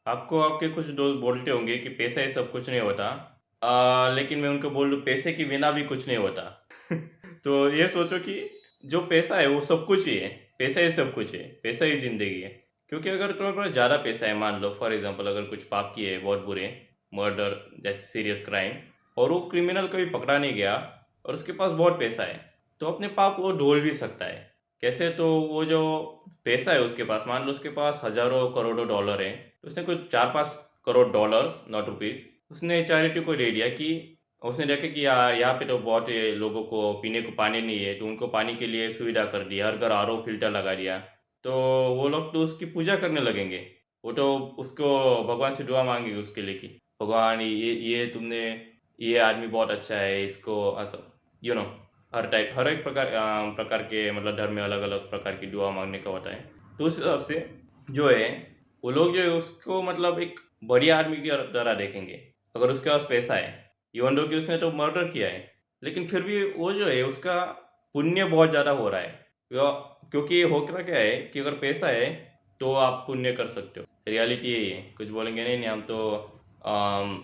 आपको आपके कुछ दोस्त बोलते होंगे कि पैसा ही सब कुछ नहीं होता। लेकिन मैं उनको बोल दूँ पैसे के बिना भी कुछ नहीं होता। तो ये सोचो कि जो पैसा है वो सब कुछ ही है, पैसा ही सब कुछ है, पैसा ही ज़िंदगी है। क्योंकि अगर तुम्हारे पास ज़्यादा पैसा है मान लो फॉर एग्ज़ाम्पल अगर कुछ पाप किए है बहुत बुरे, मर्डर जैसे सीरियस क्राइम और वो क्रिमिनल कभी पकड़ा नहीं गया और उसके पास बहुत पैसा है, तो अपने पाप वो ढोल भी सकता है। कैसे? तो वो जो पैसा है उसके पास मान लो उसके पास हज़ारों करोड़ों डॉलर है, तो उसने कुछ 4-5 करोड़ डॉलर्स नॉट रुपीज़ उसने चैरिटी को दे दिया कि उसने देखा कि यार यहाँ पे तो बहुत ये लोगों को पीने को पानी नहीं है, तो उनको पानी के लिए सुविधा कर दी, हर घर आरओ फ़िल्टर लगा दिया। तो वो लोग तो उसकी पूजा करने लगेंगे। वो तो उसको भगवान से दुआ माँगेंगे उसके लिए कि भगवान ये तुमने ये आदमी बहुत अच्छा है, इसको ऐसा यू नो हर एक प्रकार के मतलब धर्म में अलग-अलग प्रकार की दुआ माँगने का होता है। तो उस हिसाब से जो है, वो लोग जो है उसको मतलब एक बढ़िया आदमी की तरह देखेंगे। अगर उसके पास पैसा है, इवन दो कि उसने तो मर्डर किया है, लेकिन फिर भी वो जो है उसका पुण्य बहुत ज़्यादा हो रहा है। क्योंकि होता क्या है कि अगर पैसा है, तो आप पुण्य कर सकते हो। रियलिटी यही है। कुछ बोलेंगे नहीं, नहीं हम तो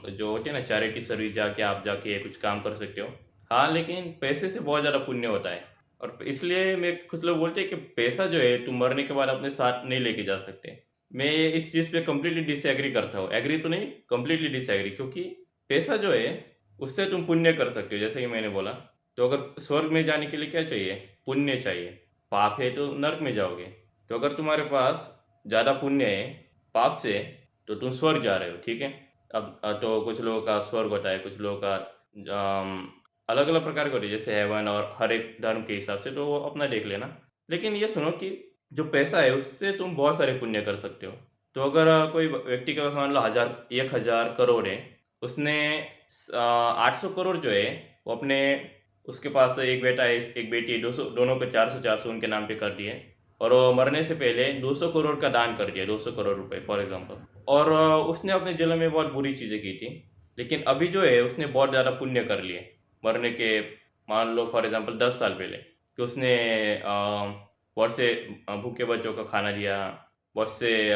जो होती है ना चैरिटी सर्विस जाके आप जाके कुछ काम कर सकते हो। हाँ, लेकिन पैसे से बहुत ज़्यादा पुण्य होता है और इसलिए मैं कुछ लोग बोलते हैं कि पैसा जो है तुम मरने के बाद अपने साथ नहीं लेके जा सकते। मैं इस चीज़ पे कंप्लीटली डिसएग्री करता हूँ। एग्री तो नहीं, कंप्लीटली डिसएग्री क्योंकि पैसा जो है उससे तुम पुण्य कर सकते हो जैसे कि मैंने बोला। तो अगर स्वर्ग में जाने के लिए क्या चाहिए? पुण्य चाहिए। पाप है तो नर्क में जाओगे। तो अगर तुम्हारे पास ज़्यादा पुण्य है पाप से तो तुम स्वर्ग जा रहे हो, ठीक है? अब तो कुछ लोगों का स्वर्ग होता है, कुछ लोगों का अलग-अलग प्रकार के होते हैं जैसे हेवन और हर एक धर्म के हिसाब से तो वो अपना देख लेना। लेकिन ये सुनो कि जो पैसा है उससे तुम बहुत सारे पुण्य कर सकते हो। तो अगर कोई व्यक्ति के पास मान लो 1000 करोड़ है, उसने 800 करोड़ जो है वो अपने उसके पास एक बेटा है, एक बेटी है, 200 दोनों को 400-400 उनके नाम पे कर दिए और वो मरने से पहले 200 करोड़ का दान कर दिया, 200 करोड़ रुपए फॉर एग्ज़ाम्पल और उसने अपने जीवन में बहुत बुरी चीज़ें की थी। लेकिन अभी जो है उसने बहुत ज़्यादा पुण्य कर लिए, मरने के मान लो फॉर एग्ज़ाम्पल 10 साल पहले कि उसने बहुत से भूखे बच्चों को खाना दिया, बहुत से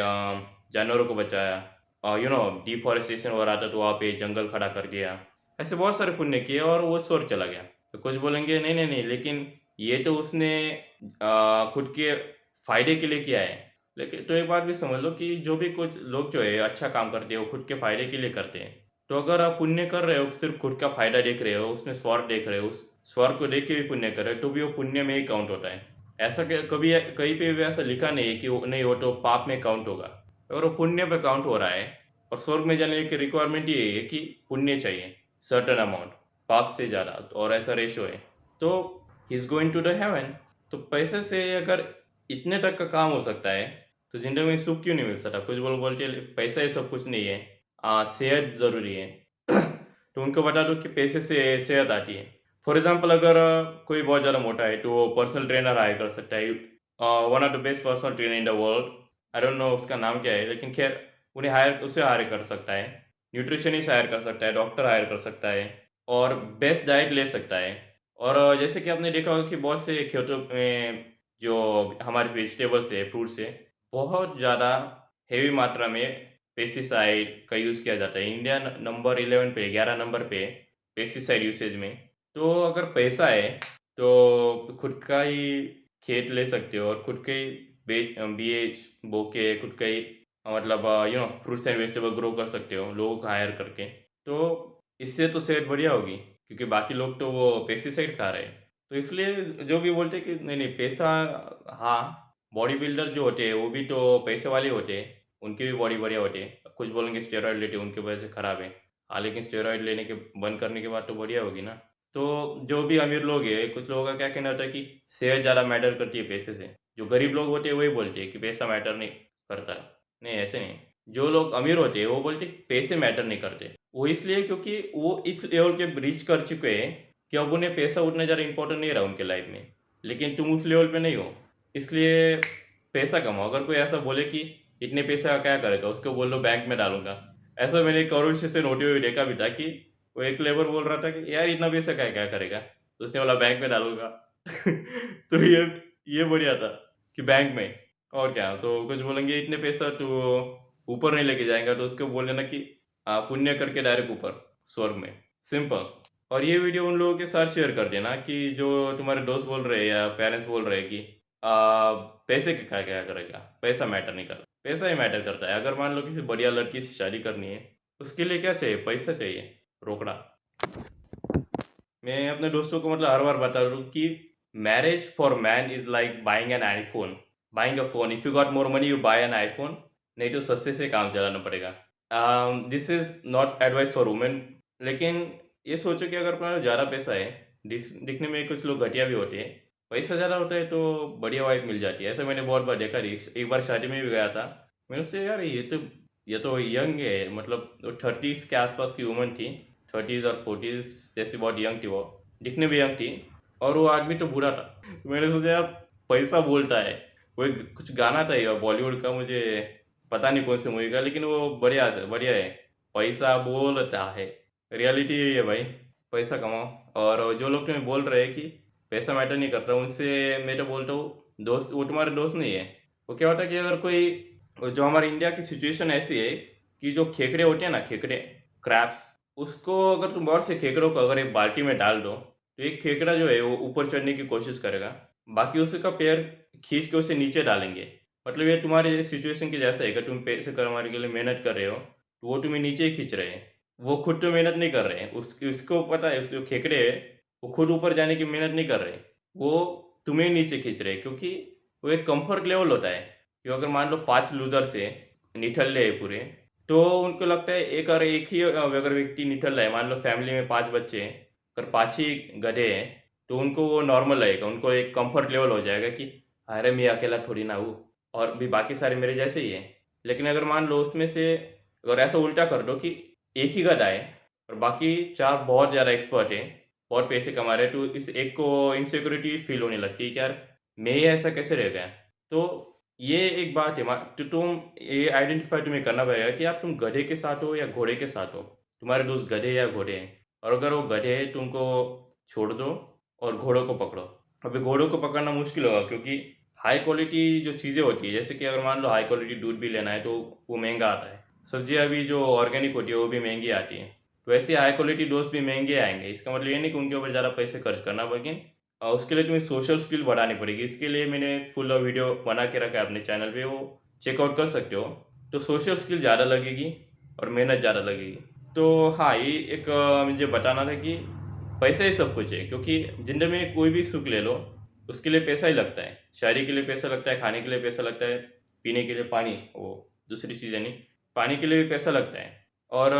जानवरों को बचाया डिफ़ॉरेस्टेशन हो रहा था तो वहाँ पे जंगल खड़ा कर दिया। ऐसे बहुत सारे पुण्य किए और वो स्वर्ग चला गया। तो कुछ बोलेंगे नहीं, नहीं, नहीं लेकिन ये तो उसने खुद के फ़ायदे के लिए किया है। लेकिन तो एक बात भी समझ लो कि जो भी कुछ लोग जो है अच्छा काम करते हैं, वो खुद के फ़ायदे के लिए करते हैं। तो अगर आप पुण्य कर रहे हो, सिर्फ़ खुद का फ़ायदा देख रहे हो, उसमें स्वार्थ देख रहे हो, उस स्वार्थ को देख के भी पुण्य कर रहे हो, तो भी वो पुण्य में ही काउंट होता है। ऐसा क कभी कहीं पे भी ऐसा लिखा नहीं है कि वो नहीं वो तो पाप में काउंट होगा। अगर वो पुण्य पे काउंट हो रहा है और स्वर्ग में जाने की रिक्वायरमेंट ये है कि पुण्य चाहिए, सर्टेन अमाउंट, पाप से ज़्यादा और ऐसा रेशियो है, तो he is going to the heaven. तो पैसे से अगर इतने तक का काम हो सकता है, तो ज़िंदगी में सुख क्यों नहीं मिल सकता? कुछ लोग बोलते हैं पैसा ही सब कुछ नहीं है, सेहत ज़रूरी है। तो उनको बता दो कि पैसे से सेहत आती है। फॉर एग्ज़ाम्पल अगर कोई बहुत ज़्यादा मोटा है, तो वो पर्सनल ट्रेनर हायर कर सकता है। One of the best personal trainer in the world, I don't know उसका नाम क्या है, लेकिन ख़ैर उसे हायर कर सकता है। न्यूट्रिशनिस्ट हायर कर सकता है, डॉक्टर हायर कर सकता है और बेस्ट डाइट ले सकता है। और जैसे कि आपने देखा होगा कि बहुत से खेतों में जो हमारे वेजिटेबल्स है, फ्रूट्स है, बहुत ज़्यादा हेवी मात्रा में पेस्टिसाइड का यूज़ किया जाता है। इंडिया नंबर 11 पे 11 नंबर पे पेस्टिसाइड यूसेज में। तो अगर पैसा है, तो खुद का ही खेत ले सकते हो और खुद के ही बीज बो के खुद का ही मतलब फ्रूट्स एंड वेजिटेबल ग्रो कर सकते हो, लोगों को हायर करके। तो इससे तो सेहत बढ़िया होगी, क्योंकि बाकी लोग तो वो पेस्टिसाइड खा रहे हैं। तो इसलिए जो भी बोलते हैं कि नहीं, नहीं पैसा हाँ, बॉडी बिल्डर जो होते हैं, वो भी तो पैसे वाले होते हैं, उनकी भी बॉडी बढ़िया होती है। कुछ बोलेंगे स्टेरॉइड लेते हैं, उनकी वजह से खराब है। हाँ, लेकिन स्टेरॉइड लेने के बंद करने के बाद तो बढ़िया होगी ना। तो जो भी अमीर लोग हैं, कुछ लोगों का क्या कहना होता है कि सेहत ज़्यादा मैटर करती है पैसे से। जो गरीब लोग होते हैं, वही बोलते हैं कि पैसा मैटर नहीं करता। नहीं, ऐसे नहीं। जो लोग अमीर होते हैं, वो बोलते हैं पैसे मैटर नहीं करते। वो इसलिए क्योंकि वो इस लेवल के रीच कर चुके हैं कि अब उन्हें पैसा उतना ज़्यादा इम्पोर्टेंट नहीं रहा उनके लाइफ में। लेकिन तुम उस लेवल पे नहीं हो, इसलिए पैसा कमाओ। अगर कोई ऐसा बोले कि इतने पैसे का क्या करेगा? उसको बोल दो बैंक में डालूँगा। ऐसा मैंने एक कन्वर्सेशन होते हुए देखा भी था कि वो एक लेबर बोल रहा था कि यार इतना पैसा क्या क्या करेगा? तो उसने बोला बैंक में डालूँगा। तो ये बढ़िया था कि बैंक में और क्या? तो कुछ बोलेंगे इतने पैसा तो ऊपर नहीं लेके जाएगा तो उसको बोल देना कि पुण्य करके डायरेक्ट ऊपर स्वर्ग में, सिंपल। और ये वीडियो उन लोगों के साथ शेयर कर देना कि जो तुम्हारे दोस्त बोल रहे हैं या पेरेंट्स बोल रहे हैं कि पैसे के क्या क्या करेगा, पैसा मैटर नहीं करता। पैसा ही मैटर करता है। अगर मान लो किसी बढ़िया लड़की से शादी करनी है, उसके लिए क्या चाहिए? पैसा चाहिए, रोकड़ा। मैं अपने दोस्तों को मतलब हर बार बता रहा हूँ कि marriage for man is like buying an iPhone, buying a phone. If you got more money you buy an iPhone, नहीं तो सस्ते से काम चलाना पड़ेगा। This is not advice for women. लेकिन ये सोचो कि अगर अपना ज़्यादा पैसा है, दिखने में कुछ लोग घटिया भी होते हैं, पैसा ज़्यादा होता है तो बढ़िया वाइफ मिल जाती है। ऐसा मैंने बहुत बार देखा। एक बार शादी में भी गया था, मैंने उससे यार ये तो यंग है, मतलब 30s के आसपास की वुमन थी, 30s और 40s जैसी, बहुत यंग थी वो, दिखने भी यंग थी, और वो आदमी तो बूढ़ा था। तो मैंने सोचा यार पैसा बोलता है। वो कुछ गाना था ये बॉलीवुड का, मुझे पता नहीं कौन सी मूवी का, लेकिन वो बढ़िया बढ़िया है। पैसा बोलता है, रियलिटी यही है भाई। पैसा कमाओ। और जो लोग तुम्हें बोल रहे हैं कि पैसा मैटर नहीं करता, उनसे मैं तो बोलता हूँ दोस्त, वो तुम्हारे दोस्त नहीं है। वो क्या होता है कि अगर कोई, जो हमारे इंडिया की सिचुएशन ऐसी है कि जो खेकड़े होते हैं ना, खेकड़े, क्रैब्स, उसको अगर तुम बहुत से खेकड़ों को अगर एक बाल्टी में डाल दो, तो एक खेकड़ा जो है वो ऊपर चढ़ने की कोशिश करेगा, बाकी उसका पैर खींच के उसे नीचे डालेंगे। मतलब ये तुम्हारे सिचुएशन के जैसा है कि तुम पैसे कमाने के लिए मेहनत कर रहे हो, तो वो तुम्हें नीचे ही खींच रहे हैं। वो खुद तो मेहनत नहीं कर रहे हैं, उसको पता है, उसके खेकड़े है, वो खुद ऊपर जाने की मेहनत नहीं कर रहे, वो तुम्हें नीचे खींच रहे हैं। क्योंकि वो एक कंफर्ट लेवल होता है कि अगर मान लो 5 लूजर से निठल्ले है पूरे, तो उनको लगता है एक ही अगर व्यक्ति निठल्ला है, मान लो फैमिली में 5 बच्चे हैं, अगर 5 ही गधे हैं, तो उनको वो नॉर्मल लगेगा, उनको एक कंफर्ट लेवल हो जाएगा कि अरे मैं अकेला थोड़ी ना हूँ, और भी बाकी सारे मेरे जैसे ही हैं। लेकिन अगर मान लो उसमें से अगर ऐसा उल्टा कर दो कि एक ही गधा है और बाकी 4 बहुत ज़्यादा एक्सपर्ट हैं, बहुत पैसे कमा रहे हैं, तो इस एक को इनसिक्योरिटी फील होने लगती है कि यार मैं ही ऐसा कैसे रह गया। तो ये एक बात है, तो तुम ये आइडेंटिफाई तुम्हें करना पड़ेगा कि यार तुम गधे के साथ हो या घोड़े के साथ हो। तुम्हारे दोस्त गधे या घोड़े हैं, और अगर वो गधे हैं तो उनको छोड़ दो और घोड़ों को पकड़ो। अभी घोड़ों को पकड़ना मुश्किल होगा, क्योंकि हाई क्वालिटी जो चीज़ें होती है, जैसे कि अगर मान लो हाई क्वालिटी दूध भी लेना है तो वो महंगा आता है। सब्जियाँ भी जो ऑर्गेनिक होती है वो भी महंगी आती हैं। तो ऐसे हाई क्वालिटी दोस्त भी महंगे आएंगे। इसका मतलब ये नहीं कि उनके ऊपर ज़्यादा पैसे खर्च करना, लेकिन उसके लिए तुम्हें सोशल स्किल बढ़ानी पड़ेगी। इसके लिए मैंने फुल वीडियो बना के रखा है अपने चैनल पे, वो चेकआउट कर सकते हो। तो सोशल स्किल ज़्यादा लगेगी और मेहनत ज़्यादा लगेगी। तो हाँ, ये एक मुझे बताना था कि पैसा ही सब कुछ है। क्योंकि ज़िंदगी में कोई भी सुख ले लो, उसके लिए पैसा ही लगता है। शादी के लिए पैसा लगता है, खाने के लिए पैसा लगता है, पीने के लिए पानी, वो दूसरी चीज़ें नहीं, पानी के लिए भी पैसा लगता है। और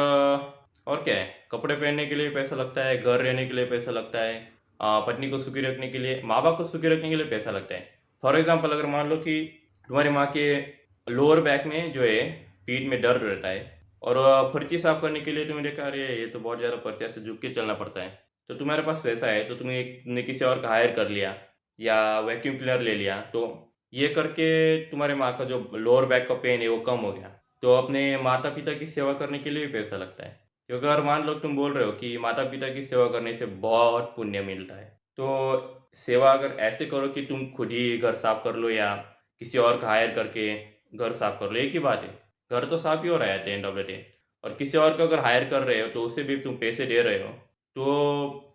और क्या है, कपड़े पहनने के लिए पैसा लगता है, घर रहने के लिए पैसा लगता है, पत्नी को सुखी रखने के लिए, माँ बाप को सुखी रखने के लिए पैसा लगता है। फॉर एग्जाम्पल, अगर मान लो कि तुम्हारी माँ के लोअर बैक में जो है, पीठ में दर्द रहता है, और फर्ची साफ करने के लिए तुम्हें देखा अरे ये तो बहुत ज़्यादा फर्ची, ऐसे झुक के चलना पड़ता है, तो तुम्हारे पास पैसा है तो तुमने किसी और का हायर कर लिया या वैक्यूम क्लीनर ले लिया, तो ये करके तुम्हारे माँ का जो लोअर बैक का पेन है वो कम हो गया। तो अपने माता पिता की सेवा करने के लिए भी पैसा लगता है। क्योंकि अगर मान लो तुम बोल रहे हो कि माता पिता की सेवा करने से बहुत पुण्य मिलता है, तो सेवा अगर ऐसे करो कि तुम खुद ही घर साफ कर लो या किसी और का हायर करके घर साफ कर लो, एक ही बात है। घर तो साफ ही हो रहा है at the end of the day. और किसी और को अगर हायर कर रहे हो तो उसे भी तुम पैसे दे रहे हो, तो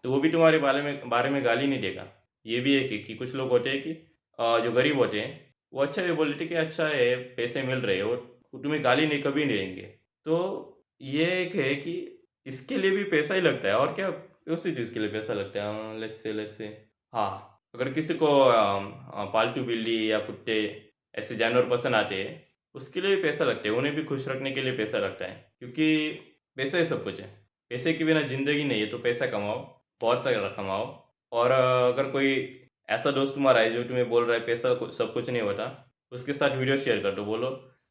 वो भी तुम्हारे बारे में गाली नहीं देगा। ये भी है कि कुछ लोग होते हैं कि जो गरीब होते हैं, वो अच्छा ये बोल देते कि अच्छा है पैसे मिल रहे हो, वो तुम्हें गाली नहीं कभी नहीं देंगे। तो ये एक है कि इसके लिए भी पैसा ही लगता है, और क्या, उसी चीज़ के लिए पैसा लगता है। लेट्स से हाँ, अगर किसी को पालतू बिल्ली या कुत्ते ऐसे जानवर पसंद आते हैं, उसके लिए भी पैसा लगता है, उन्हें भी खुश रखने के लिए पैसा लगता है। क्योंकि पैसा ही सब कुछ है। पैसे के बिना ज़िंदगी नहीं है, तो पैसा कमाओ, बहुत सारा कमाओ। और अगर कोई ऐसा दोस्त तुम्हारा है जो तुम्हें बोल रहा है पैसा सब कुछ नहीं होता, उसके साथ वीडियो शेयर कर दो, बोलो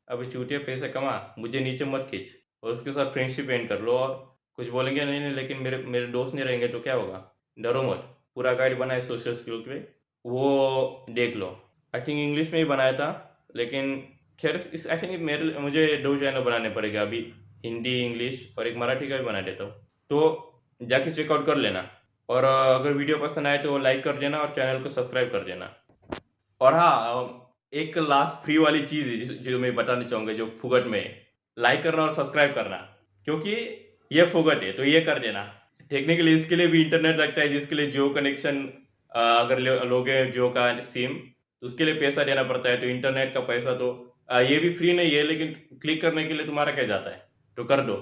अभी चूतिया पैसे कमा, मुझे नीचे मत खींच, और उसके साथ फ्रेंडशिप एंड कर लो। और कुछ बोलेंगे नहीं नहीं, लेकिन मेरे मेरे दोस्त नहीं रहेंगे तो क्या होगा, डरो मत। पूरा गाइड बनाए सोशल स्किल पे, वो देख लो। आई थिंक इंग्लिश में ही बनाया था, लेकिन खैर इस एक्चुअली मुझे 2 चैनल बनाने पड़ेंगे अभी, हिंदी इंग्लिश, और एक मराठी का भी बना देता हूँ। तो जाके चेकआउट कर लेना। और अगर वीडियो पसंद आए तो लाइक कर देना और चैनल को सब्सक्राइब कर देना। और हाँ, एक लास्ट फ्री वाली चीज़ है जो मैं बताना चाहूँगा, जो फुकट में है। लाइक करना और सब्सक्राइब करना, क्योंकि ये फुकट है तो ये कर देना। टेक्निकली इसके लिए भी इंटरनेट लगता है, जिसके लिए जियो कनेक्शन अगर लोगे जियो का सिम तो उसके लिए पैसा देना पड़ता है। तो इंटरनेट का पैसा तो ये भी फ्री नहीं है, लेकिन क्लिक करने के लिए तुम्हारा क्या जाता है, तो कर दो।